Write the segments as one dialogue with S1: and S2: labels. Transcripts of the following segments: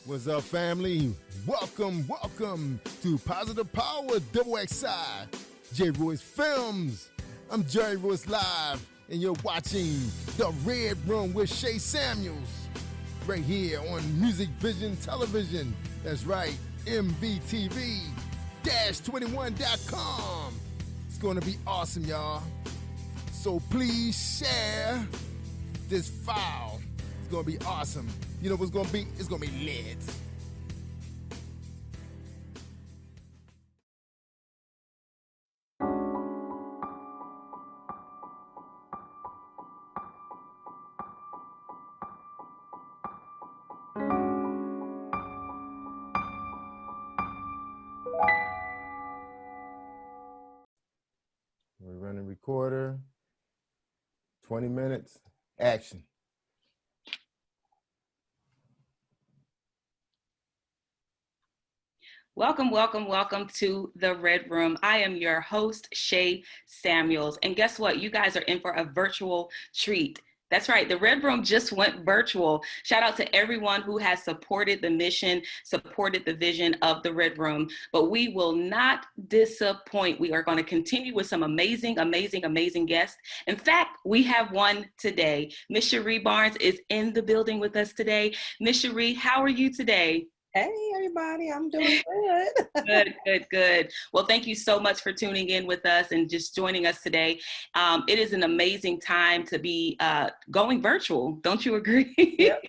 S1: What's up, family? Welcome to Positive Power Double XI, J. Royce Films. I'm Jerry Royce Live, and you're watching The Red Room with Shay Samuels, right here on Music Vision Television. That's right, MVTV-21.com. It's going to be awesome, y'all. So please share this file. It's going to be awesome. You know what's going to be? It's going to be lit. We're running recorder. 20 minutes. Action.
S2: Welcome to the Red Room. I am your host, Shay Samuels. And guess what? You guys are in for a virtual treat. That's right. The Red Room just went virtual. Shout out to everyone who has supported the mission, supported the vision of the Red Room. But we will not disappoint. We are going to continue with some amazing guests. In fact, we have one today. Miss Cherie Barnes is in the building with us today. Miss Cherie, how are you today?
S3: Hey, everybody, I'm doing good.
S2: Good. Well, thank you so much for tuning in with us and just joining us today. It is an amazing time to be going virtual. Don't you agree?
S3: Yep,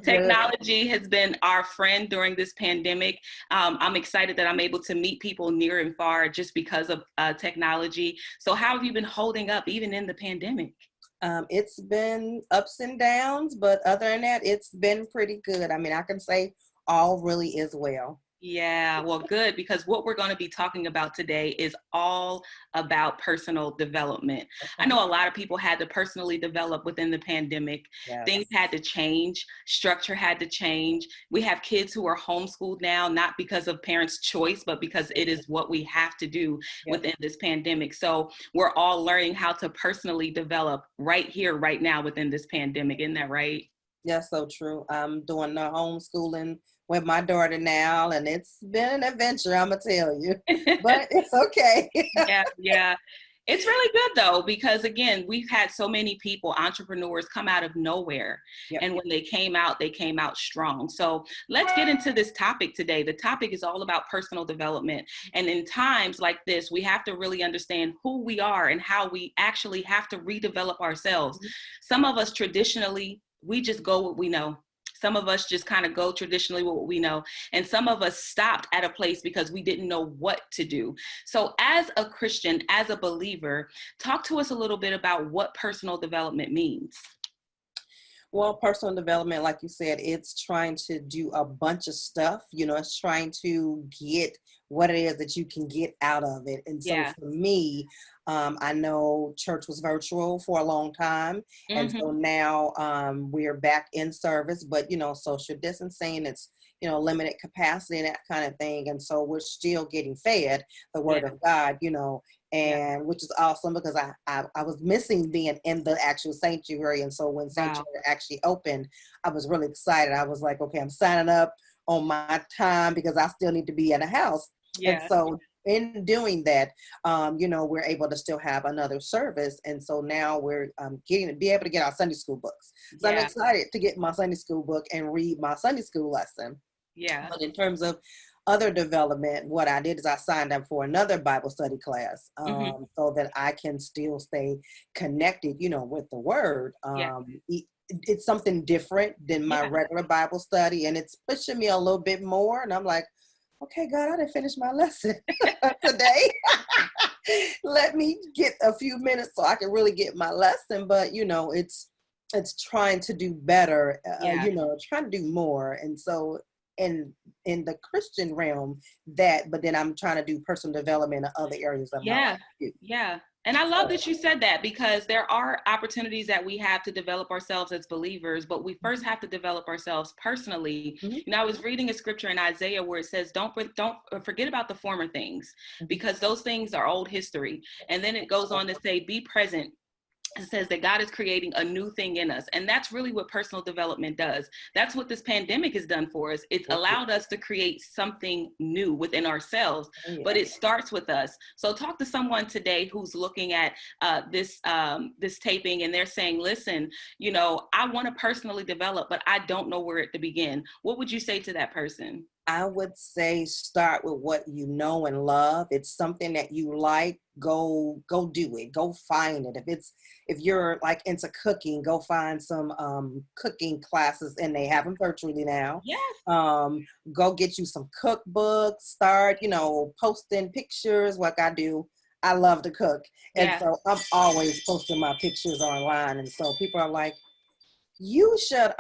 S2: Technology has been our friend during this pandemic. I'm excited that I'm able to meet people near and far just because of technology. So how have you been holding up even in the pandemic?
S3: It's been ups and downs, but other than that, it's been pretty good. I mean, I can say all really is well.
S2: Yeah, well, good, because what we're going to be talking about today is all about personal development.
S3: Okay.
S2: I know a lot of people had to personally develop within the pandemic.
S3: Yes.
S2: Things had to change. Structure had to change. We have kids who are homeschooled now, not because of parents' choice, but because it is what we have to do within this pandemic. So we're all learning how to personally develop right here, right now within this pandemic. Isn't that right?
S3: That's so true. I'm doing the homeschooling with my daughter now, and it's been an adventure, I'm gonna tell you, but it's okay.
S2: Yeah. It's really good though, because again, we've had so many people, entrepreneurs come out of nowhere.
S3: Yep.
S2: And when they came out strong. So let's get into this topic today. The topic is all about personal development. And in times like this, we have to really understand who we are and how we actually have to redevelop ourselves. Mm-hmm. Some of us traditionally, we just go what we know. Some of us just kind of go traditionally with what we know. And some of us stopped at a place because we didn't know what to do. So as a Christian, as a believer, talk to us a little bit about what personal development means.
S3: Well, personal development, like you said, it's trying to do a bunch of stuff. You know, it's trying to get what it is that you can get out of it. And so for me, I know church was virtual for a long time. Mm-hmm. And so now we're back in service, but, you know, social distancing, it's, you know, limited capacity and that kind of thing. And so we're still getting fed the word of God, you know, and which is awesome because I was missing being in the actual sanctuary. And so when sanctuary actually opened, I was really excited. I was like, okay, I'm signing up on my time because I still need to be in the house. And so in doing that, you know, we're able to still have another service. And so now we're getting to be able to get our Sunday school books. So I'm excited to get my Sunday school book and read my Sunday school lesson.
S2: Yeah.
S3: But in terms of other development, what I did is I signed up for another Bible study class so that I can still stay connected, you know, with the word. It's something different than my regular Bible study, and it's pushing me a little bit more. And I'm like, okay, God, I didn't finish my lesson today. Let me get a few minutes so I can really get my lesson. But, you know, it's trying to do better, you know, trying to do more. And so in the Christian realm but then I'm trying to do personal development in other areas of my life.
S2: Yeah. And I love that you said that, because there are opportunities that we have to develop ourselves as believers, but we first have to develop ourselves personally. Mm-hmm. You know, I was reading a scripture in Isaiah where it says, don't forget about the former things, because those things are old history. And then it goes on to say, be present it says that God is creating a new thing in us. And that's really what personal development does. That's what this pandemic has done for us. It's allowed us to create something new within ourselves, but it starts with us. So talk to someone today who's looking at this taping, and they're saying, listen, you know, I want to personally develop, but I don't know where to begin. What would you say to that person?
S3: I would say start with what you know and love. It's something that you like, go do it. Go find it. If you're like into cooking, go find some cooking classes, and they have them virtually now.
S2: Yes.
S3: Go get you some cookbooks, start, you know, posting pictures like I do. I love to cook. And so I'm always posting my pictures online. And so people are like, you should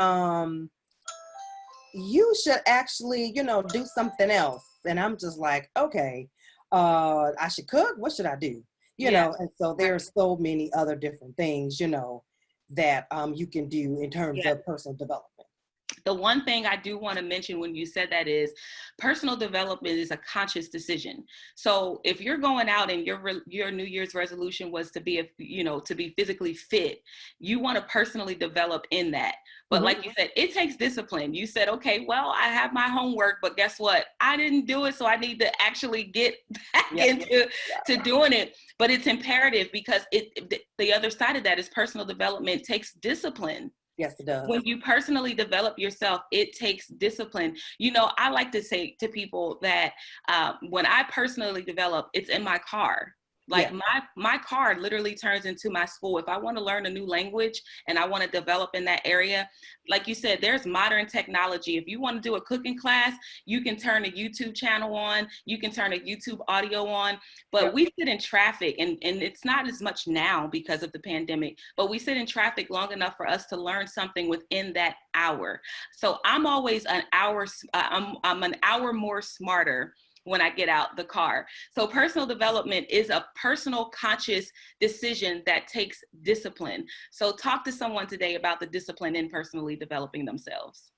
S3: actually, you know, do something else. And I'm just like, okay, I should cook. What should I do? You know, and so there's so many other different things, you know, that you can do in terms of personal development.
S2: The one thing I do want to mention when you said that is personal development is a conscious decision. So if you're going out and your New Year's resolution was to be, to be physically fit, you want to personally develop in that. But like you said, it takes discipline. You said, okay, well, I have my homework, but guess what? I didn't do it. So I need to actually get back into doing it. But it's imperative because the other side of that is personal development takes discipline.
S3: Yes, it does.
S2: When you personally develop yourself, it takes discipline. You know, I like to say to people that when I personally develop, it's in my car. Like my car literally turns into my school. If I want to learn a new language and I want to develop in that area, like you said, there's modern technology. If you want to do a cooking class, you can turn a YouTube channel on, you can turn a YouTube audio on, but we sit in traffic and it's not as much now because of the pandemic, but we sit in traffic long enough for us to learn something within that hour. So I'm always an hour, I'm an hour more smarter when I get out the car. So personal development is a personal conscious decision that takes discipline. So talk to someone today about the discipline in personally developing themselves.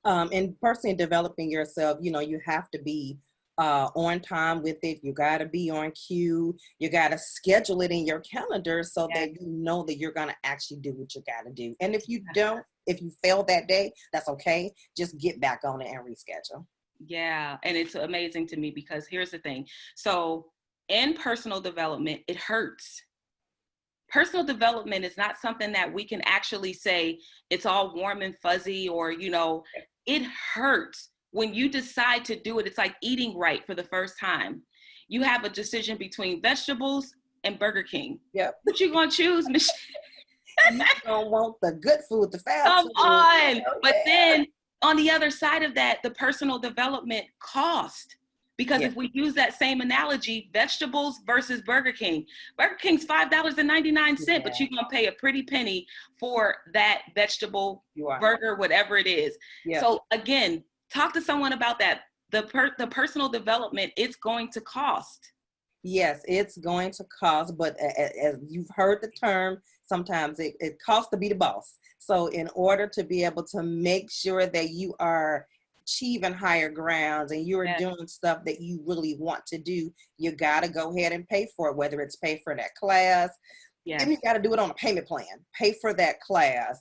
S3: And personally developing yourself, you know, you have to be on time with it. You got to be on cue. You got to schedule it in your calendar so that you know that you're going to actually do what you got to do. And if you don't, if you fail that day, that's okay. Just get back on it and reschedule.
S2: Yeah, and it's amazing to me because here's the thing. So in personal development, it hurts. Personal development is not something that we can actually say it's all warm and fuzzy or, you know, it hurts. When you decide to do it, it's like eating right for the first time. You have a decision between vegetables and Burger King.
S3: Yep.
S2: What you gonna choose, Michelle?
S3: You don't want the good food, the fast
S2: Come
S3: food.
S2: on. But then on the other side of that, the personal development cost. Because if we use that same analogy, vegetables versus Burger King. Burger King's $5.99, but you're going to pay a pretty penny for that vegetable burger, whatever it is. So again, talk to someone about that. The personal development, it's going to cost.
S3: Yes, it's going to cost, but as you've heard the term, sometimes it costs to be the boss. So in order to be able to make sure that you are achieving higher grounds and you're doing stuff that you really want to do, you got to go ahead and pay for it, whether it's pay for that class. Then you got to do it on a payment plan. Pay for that class.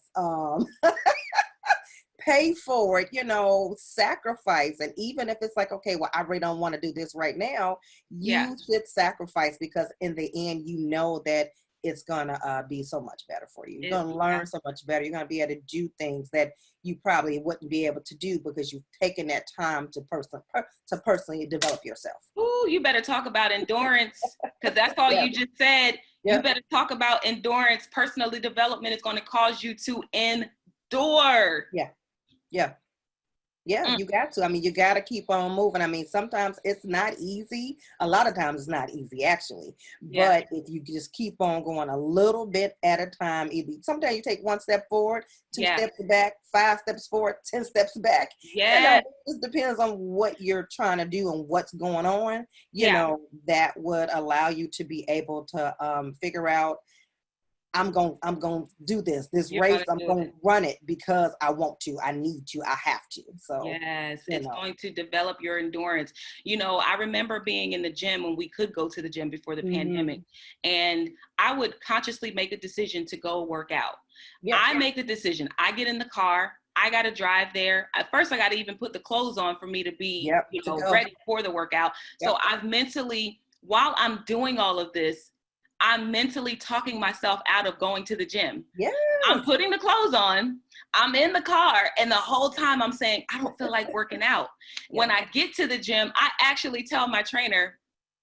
S3: Pay for it, you know, sacrifice. And even if it's like, okay, well, I really don't want to do this right now, you should sacrifice because in the end, you know that it's going to be so much better for you. You're going to learn so much better. You're going to be able to do things that you probably wouldn't be able to do because you've taken that time to personally develop yourself.
S2: Ooh, you better talk about endurance because that's all you just said. You better talk about endurance. Personally development is going to cause you to endure.
S3: You got to. I mean, you got to keep on moving. I mean, sometimes it's not easy. A lot of times it's not easy, actually. But if you just keep on going a little bit at a time, sometimes you take one step forward, 2 steps back, 5 steps forward, 10 steps back. You know, it just depends on what you're trying to do and what's going on. You know, that would allow you to be able to figure out I'm going to do this
S2: You're
S3: race.
S2: gonna
S3: I'm
S2: do
S3: going
S2: it.
S3: to run it because I want to, I need to, I have to. So,
S2: Yes,
S3: you
S2: it's
S3: know.
S2: going to develop your endurance. You know, I remember being in the gym when we could go to the gym before the pandemic, and I would consciously make a decision to go work out.
S3: Yes.
S2: I make a decision. I get in the car. I got to drive there. At first, I got to even put the clothes on for me to be, ready for the workout. So I've mentally, while I'm doing all of this, I'm mentally talking myself out of going to the gym.
S3: Yes.
S2: I'm putting the clothes on. I'm in the car, and the whole time I'm saying, I don't feel like working out. When I get to the gym, I actually tell my trainer,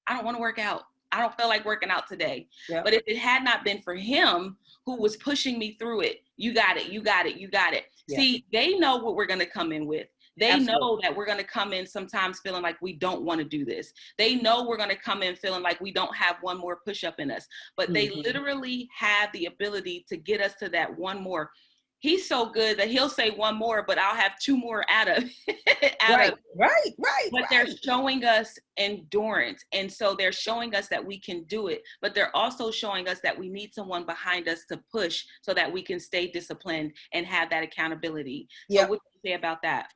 S2: I don't want to work out. I don't feel like working out today. But if it had not been for him who was pushing me through it, you got it, you got it, you got it. See, they know what we're going to come in with. They know that we're going to come in sometimes feeling like we don't want to do this. They know we're going to come in feeling like we don't have one more push-up in us. But they literally have the ability to get us to that one more. He's so good that he'll say one more, but I'll have two more out of it.
S3: Right.
S2: But they're showing us endurance. And so they're showing us that we can do it. But they're also showing us that we need someone behind us to push so that we can stay disciplined and have that accountability. So what do you say about that?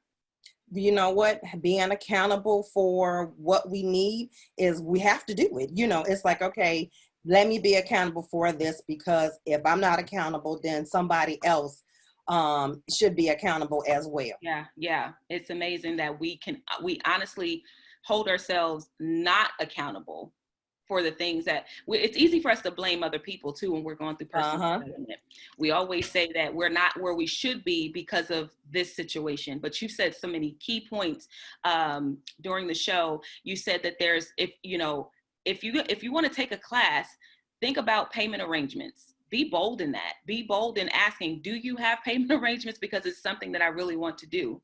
S3: You know what? Being accountable for what we need is we have to do it. You know, it's like, okay, let me be accountable for this, because if I'm not accountable, then somebody else should be accountable as well.
S2: Yeah. It's amazing that we honestly hold ourselves not accountable for the things that it's easy for us to blame other people too when we're going through personal development. We always say that we're not where we should be because of this situation. But you said so many key points during the show. You said that there's, if you want to take a class, think about payment arrangements. Be bold in that. Be bold in asking, do you have payment arrangements? Because it's something that I really want to do.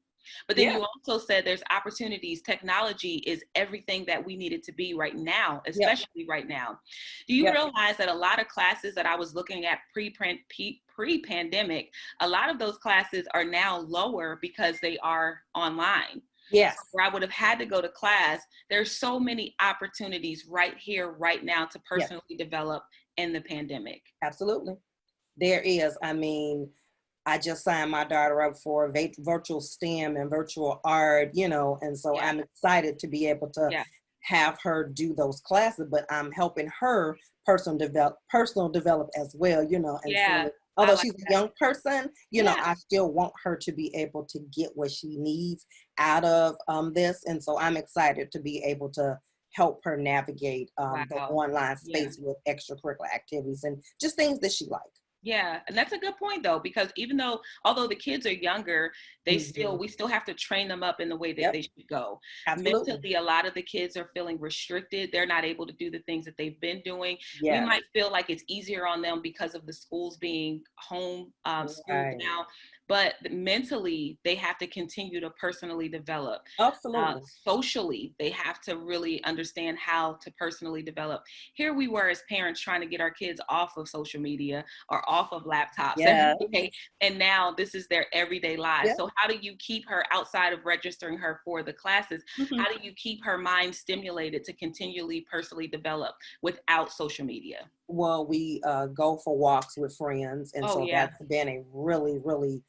S2: But then you also said there's opportunities. Technology is everything that we need it to be right now, especially right now. Do you realize that a lot of classes that I was looking at pre-pandemic, a lot of those classes are now lower because they are online?
S3: Yes.
S2: So where I would have had to go to class, there's so many opportunities right here, right now to personally develop in the pandemic.
S3: Absolutely. There is. I mean, I just signed my daughter up for virtual STEM and virtual art, and so I'm excited to be able to have her do those classes, but I'm helping her personal develop as well, and so although she's a young person, I still want her to be able to get what she needs out of this. And so I'm excited to be able to help her navigate the online space with extracurricular activities and just things that she likes.
S2: Yeah, and that's a good point though, because although the kids are younger, we still have to train them up in the way that they should go.
S3: Absolutely.
S2: Mentally, a lot of the kids are feeling restricted. They're not able to do the things that they've been doing. We might feel like it's easier on them because of the schools being home schools now, but mentally they have to continue to personally develop.
S3: Absolutely.
S2: Socially, they have to really understand how to personally develop. Here we were as parents trying to get our kids off of social media or off of laptops every day, and now this is their everyday lives. So how do you keep her outside of registering her for the classes? How do you keep her mind stimulated to continually personally develop without social media?
S3: Well, we go for walks with friends, and that's been a really, really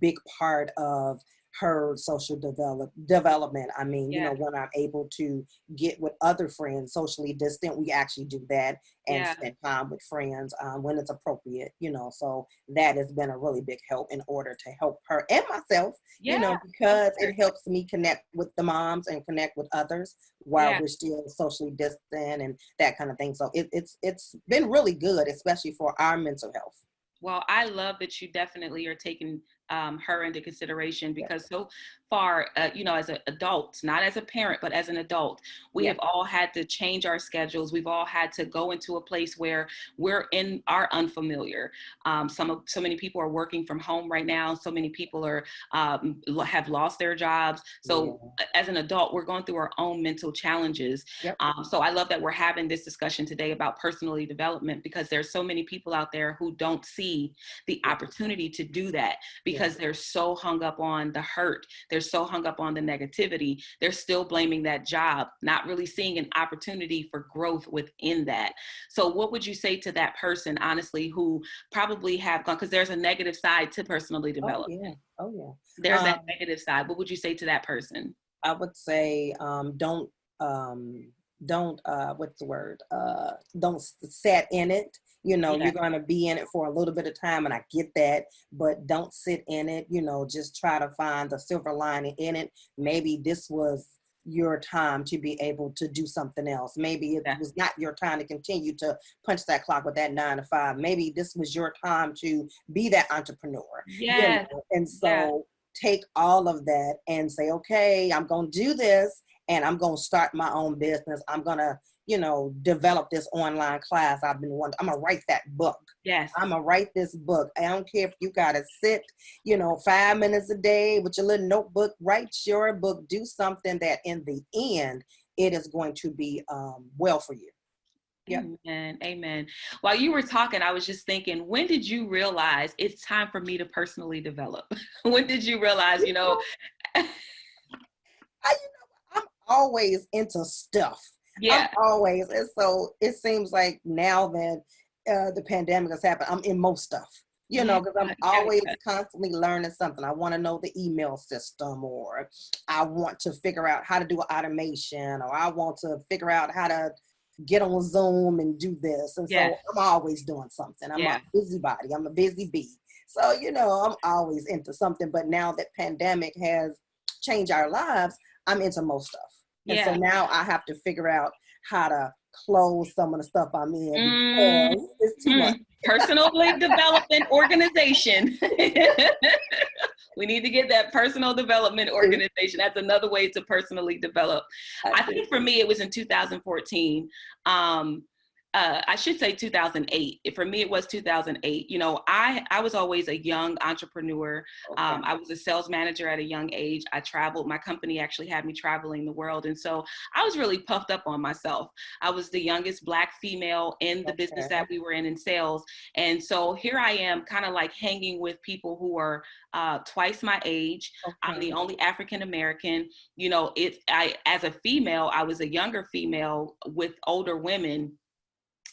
S3: big part of her social development. I mean, when I'm able to get with other friends, socially distant, we actually do that and spend time with friends when it's appropriate, so that has been a really big help in order to help her and myself, because it helps me connect with the moms and connect with others while we're still socially distant and that kind of thing. So it's been really good, especially for our mental health.
S2: Well, I love that you definitely are taking her into consideration, because so far, as an adult, not as a parent, but as an adult, we have all had to change our schedules. We've all had to go into a place where we're in our unfamiliar. So many people are working from home right now. So many people have lost their jobs. So as an adult, we're going through our own mental challenges. So I love that we're having this discussion today about personal development, because there's so many people out there who don't see the opportunity to do that, because they're so hung up on the hurt. They're so hung up on the negativity. They're still blaming that job, not really seeing an opportunity for growth within that. So what would you say to that person, honestly, who probably have gone, because there's a negative side to personally development.
S3: Oh yeah.
S2: There's that negative side. What would you say to that person?
S3: I would say don't what's the word? Don't sit in it. You know, you're going to be in it for a little bit of time, and I get that, but don't sit in it. You know, just try to find the silver lining in it. Maybe this was your time to be able to do something else. Maybe it was not your time to continue to punch that clock with that 9 to 5. Maybe this was your time to be that entrepreneur.
S2: Yeah.
S3: You know? And so take all of that and say, okay, I'm going to do this, and I'm going to start my own business. I'm going to, you know, develop this online class I've been wanting. I'm going to write that book.
S2: Yes.
S3: I'm going to write this book. I don't care if you got to sit, you know, 5 minutes a day with your little notebook, write your book, do something that in the end, it is going to be well for you.
S2: Yeah. Amen. While you were talking, I was just thinking, when did you realize it's time for me to personally develop? When did you realize, you know?
S3: I'm always into stuff.
S2: Yeah.
S3: I'm always. And so it seems like now that the pandemic has happened, I'm in most stuff, you know, because I'm always constantly learning something. I want to know the email system, or I want to figure out how to do automation, or I want to figure out how to get on Zoom and do this. And so I'm always doing something. I'm a busybody. I'm a busy bee. So, you know, I'm always into something. But now that pandemic has changed our lives, I'm into most stuff. And so now I have to figure out how to close some of the stuff I'm in because it's too much.
S2: Personally development organization. We need to get that personal development organization. That's another way to personally develop. I think for me, it was in 2014. I should say 2008. For me, it was 2008. You know, I was always a young entrepreneur. I was a sales manager at a young age. I traveled. My company actually had me traveling the world. And so I was really puffed up on myself. I was the youngest Black female in the business that we were in sales. And so here I am kind of like hanging with people who are twice my age. I'm the only African American. You know, as a female, I was a younger female with older women.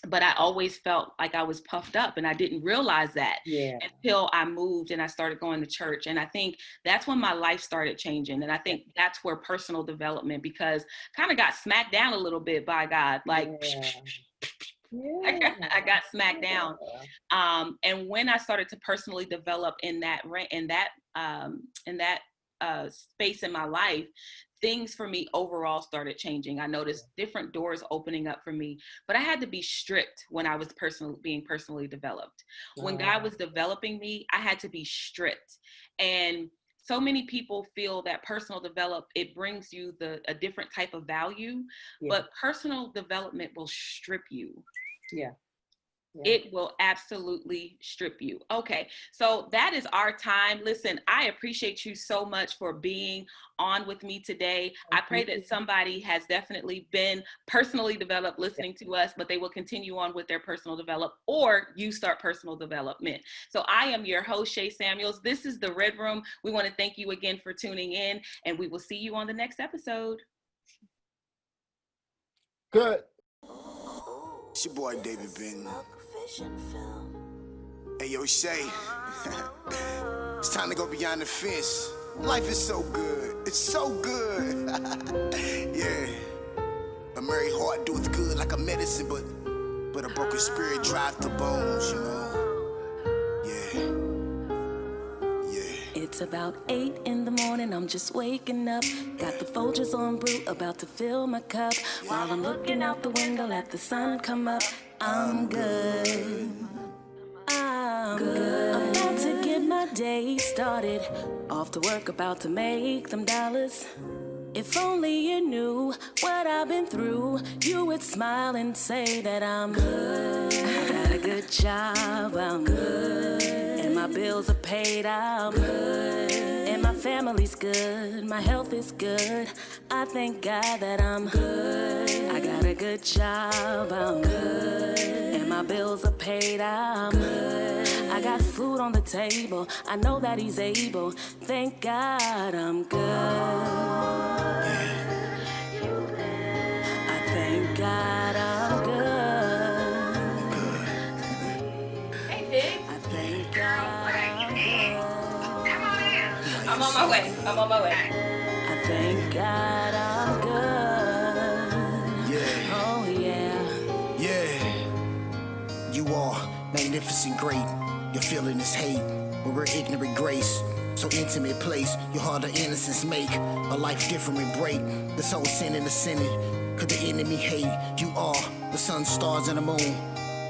S2: But I always felt like I was puffed up, and I didn't realize that until I moved and I started going to church. And I think that's when my life started changing. And I think that's where personal development, because kind of got smacked down a little bit by God, like I got smacked down. And when I started to personally develop in that space in my life, things for me overall started changing. I noticed different doors opening up for me, but I had to be strict when I was being personally developed. When God was developing me, I had to be strict. And so many people feel that personal develop, it brings you a different type of value, but personal development will strip you. It will absolutely strip you. Okay, so that is our time. Listen, I appreciate you so much for being on with me today. I pray that somebody has definitely been personally developed listening to us, but they will continue on with their personal development, or you start personal development. So I am your host, Shay Samuels. This is the Red Room. We want to thank you again for tuning in, and we will see you on the next episode.
S1: Good.
S4: It's your boy David Ben. Hey yo, Shay. It's time to go beyond the fence. Life is so good. It's so good. Yeah. A merry heart doeth good like a medicine, but a broken spirit drives the bones, you know. Yeah.
S5: It's about 8 in the morning, I'm just waking up. Got the Folgers on brew, about to fill my cup. While I'm looking out the window, let the sun come up. I'm good. I'm good. About to get my day started. Off to work, about to make them dollars. If only you knew what I've been through, you would smile and say that I'm good. I got a good job, I'm good. And my bills are paid, I'm good. And my family's good, my health is good. I thank God that I'm good. I got a good job, I'm good. And my bills are paid, I'm good. I got food on the table. I know that he's able. Thank God I'm good. I thank God I'm good.
S2: Hey, Big.
S5: I thank God I'm good.
S2: Come on in. I'm on my way.
S5: I thank God I'm good.
S4: Yeah.
S5: Oh, yeah.
S4: Yeah. You are magnificent, great. Your feeling is hate, but we're ignorant grace. So intimate place, your heart of innocence make a life different break. This whole sin and the sinning, could the enemy hate? You are the sun, stars, and the moon.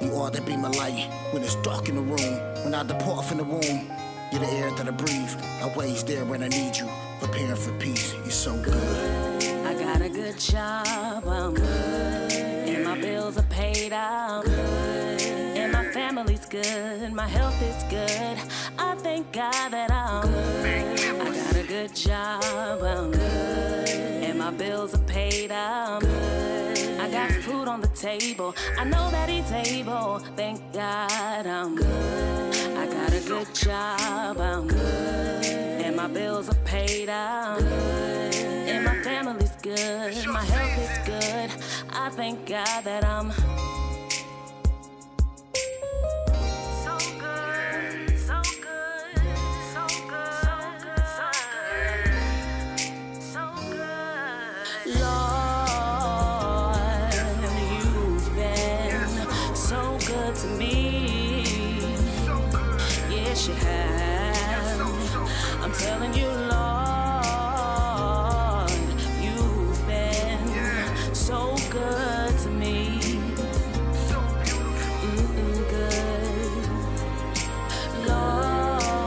S4: You are that beam of light when it's dark in the room. When I depart from the womb, you're the air that I breathe. Always there when I need you, preparing for peace. You're so good.
S5: I got a good job, I'm good. And my bills are paid, I'm good. And my family's good, my health is good. I thank God that I'm good. I got a good job, I'm good. And my bills are paid, I'm good. I got food on the table, I know that he's able. Thank God I'm good. I got a good job, I'm good. And my bills are paid, I'm good. And my family's good, my health is good. I thank God that I'm so good, so good, so good, so good, so good. Lord, you've been so good to me. Yes, you have. I'm telling you, Lord. So good to me, good. Lord,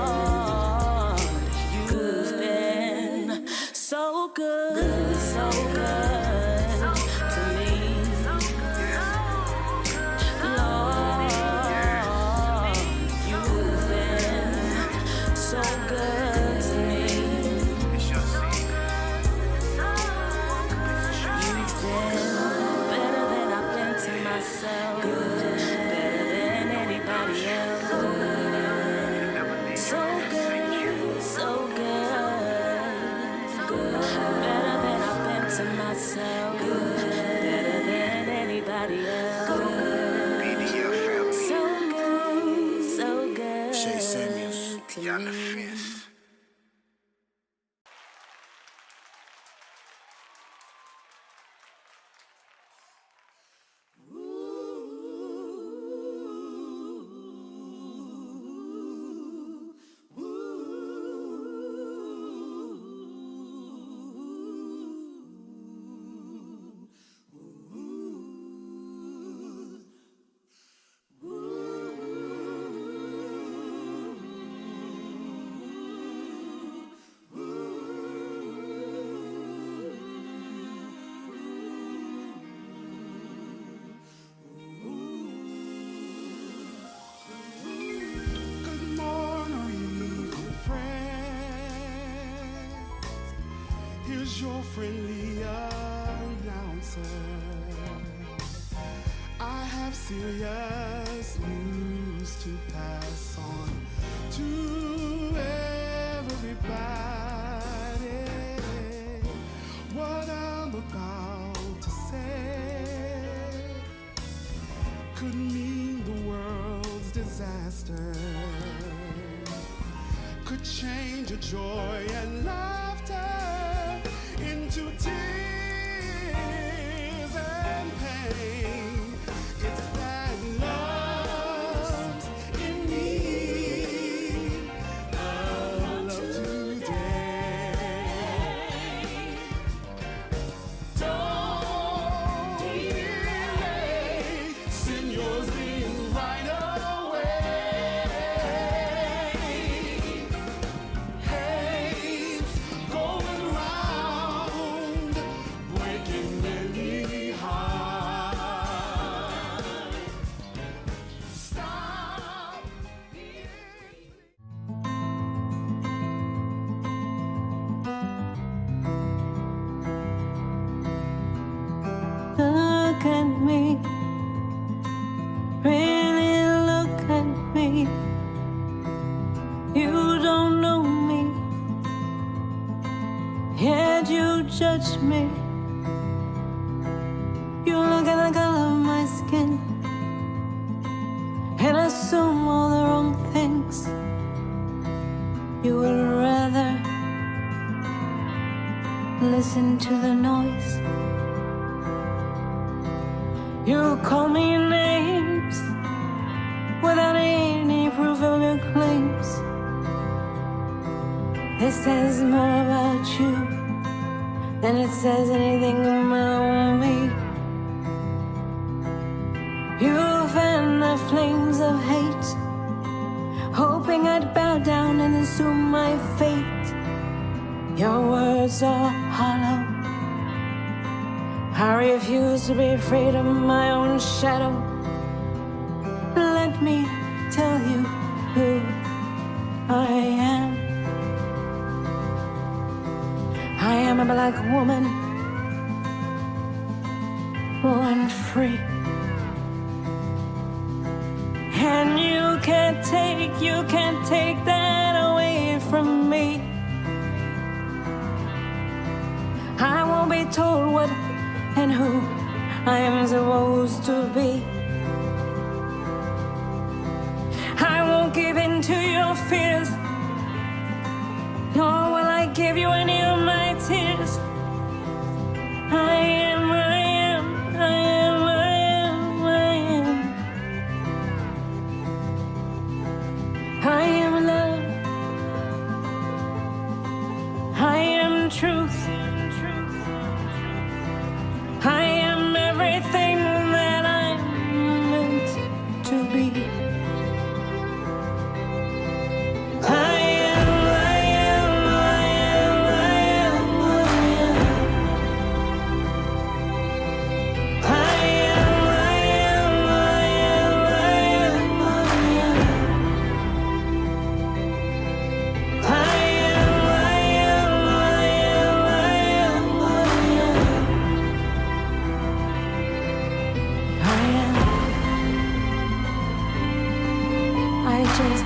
S5: you've been so good, so good to me. Lord, you've been so good to me. Myself, good, better than anybody else. Good. So good, so good, good, better than I've been to myself. Good, better than anybody else. Good. So good,
S4: Shay Samuels,
S5: to me.
S6: Your friendly announcer. I have serious news to pass on to everybody. What I'm about to say could mean the world's disaster, could change your joy and laughter into tears and pain. It's that love's in need of love today. Don't delay, send yours in right away. Hate's going round, breaking many hearts.
S5: me. You look at the color of my skin and assume all the wrong things. You would rather listen to the noise. You call me names without any proof of your claims. This says more about you than it says anything about me. You fan the flames of hate, hoping I'd bow down and assume my fate. Your words are hollow. I refuse to be afraid of my own shadow. Let me tell you who I am. I am a black woman, born free. And you can't take that away from me. I won't be told what and who I am supposed to be. I won't give in to your fears, nor will I give you any of my tears. I am, I am, I am, I am, I am. I am love. I am truth. I am everything that I'm meant to be. I am, I am, I am, I am, I am. I am, I am, I am, I am, I am. I am, I am, I am, I am, I am. I just